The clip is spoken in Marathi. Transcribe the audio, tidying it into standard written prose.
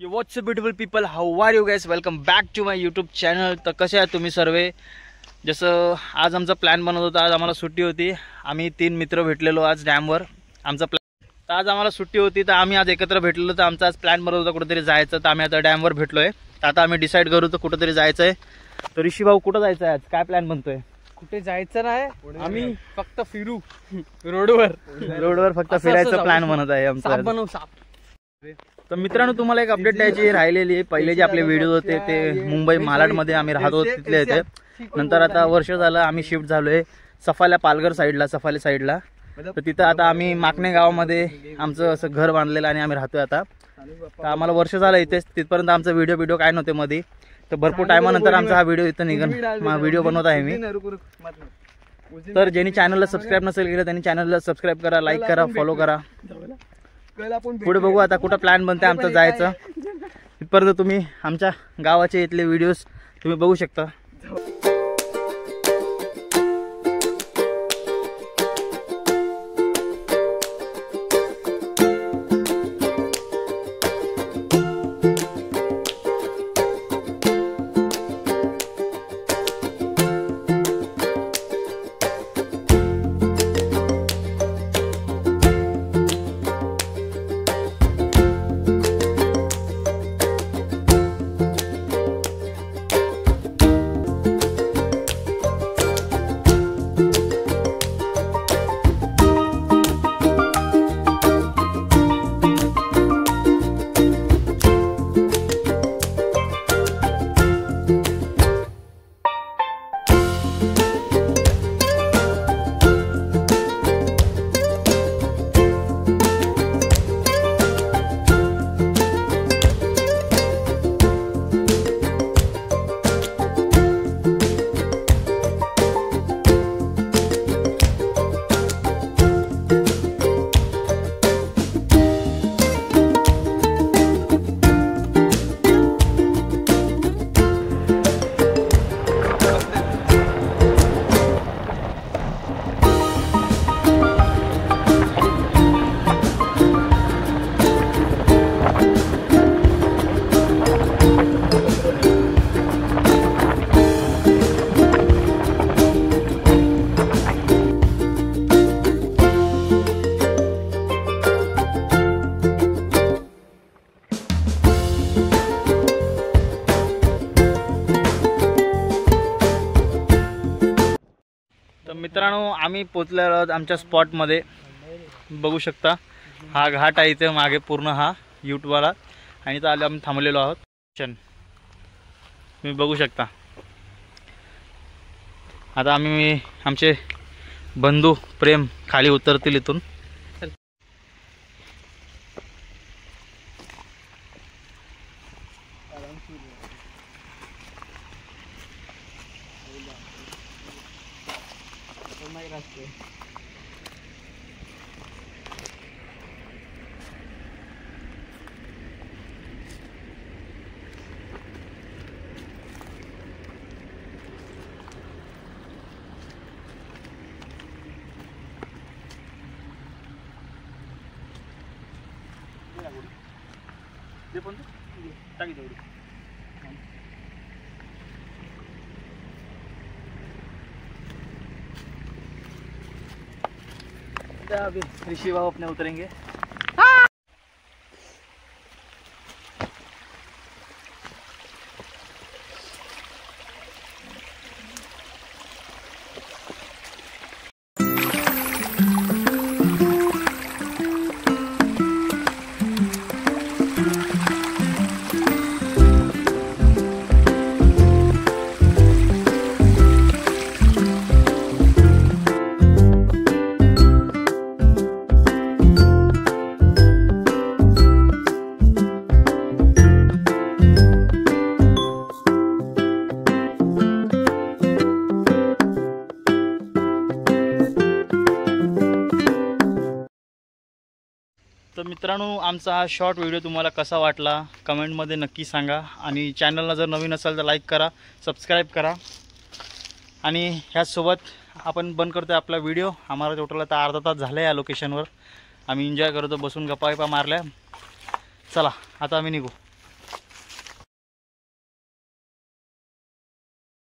What's up beautiful people, how are you guys, welcome back to my YouTube channel. तर कसे आहात तुम्ही सर्व. जसं आज आमचा प्लॅन बनत होता, आज आम्हाला सुट्टी होती. आम्ही 3 मित्र भेटलेलो आज डॅमवर. आमचा प्लॅन तर आज आम्हाला सुट्टी होती, तर आम्ही आज एकत्र भेटलेलो. तर आमचा आज प्लॅन बनत होता कुठेतरी जायचं. तर आम्ही आता डॅमवर भेटलोय. तर आता आम्ही डिसाईड करू तर कुठेतरी जायचं आहे. तर ऋषी भाऊ कुठं जायचं आहे आज, काय प्लॅन बनतोय? कुठे जायचं नाही, आम्ही फक्त फिरू रोडवर फक्त फिरायचा प्लॅन बनत आहे आमचा. तर मित्रांनो, तुम्हाला एक अपडेट द्यायची राहिलेली आहे. पहिले जे आपले व्हिडिओ होते ते मुंबई मालाडमध्ये आम्ही राहतो तिथले होते. नंतर आता वर्ष झालं आम्ही शिफ्ट झालोय सफाल्या, पालघर साईडला, सफाले साईडला. तर तिथं आता आम्ही माकणे गावामध्ये आमचं असं घर बांधलेलं आणि आम्ही राहतोय आता. तर आम्हाला वर्ष झालं इथेच. तिथपर्यंत आमचा व्हिडिओ काय नव्हते मध्ये. तर भरपूर टायमानंतर आमचा हा व्हिडिओ इथं निघन व्हिडिओ बनवत आहे मी. तर ज्यांनी चॅनलला सबस्क्राईब नसेल केलं त्यांनी चॅनलला सबस्क्राईब करा, लाईक करा, फॉलो करा. पुढे बघू आता कुठं प्लॅन बनते आमचं जायचं. तिथपर्यंत तुम्ही आमच्या गावाचे इथले व्हिडिओज तुम्ही बघू शकता. तर मित्रांनो, आम्ही पोचलेलो आहोत आमच्या स्पॉटमध्ये. बघू शकता हा घाट आहे इथे मागे पूर्ण, हा यूटवाला. आणि इथं आले आम्ही थांबलेलो आहोत. तुम्ही बघू शकता. आता आम्ही आमचे बंधू प्रेम खाली उतरतील इथून. अभी ऋषि भाव अपने उतरेंगे. तर मित्रांनो, आमचा हा शॉर्ट व्हिडिओ तुम्हाला कसा वाटला कमेंटमध्ये नक्की सांगा. आणि चॅनलला जर नवीन असाल तर लाईक करा, सबस्क्राईब करा. आणि ह्याचसोबत आपण बंद करतो आपला व्हिडिओ. आम्हाला टोटल आता अर्धा तास झाला या लोकेशनवर. आम्ही एन्जॉय करतो, बसून गप्पा मारल्या. चला आता आम्ही निघू.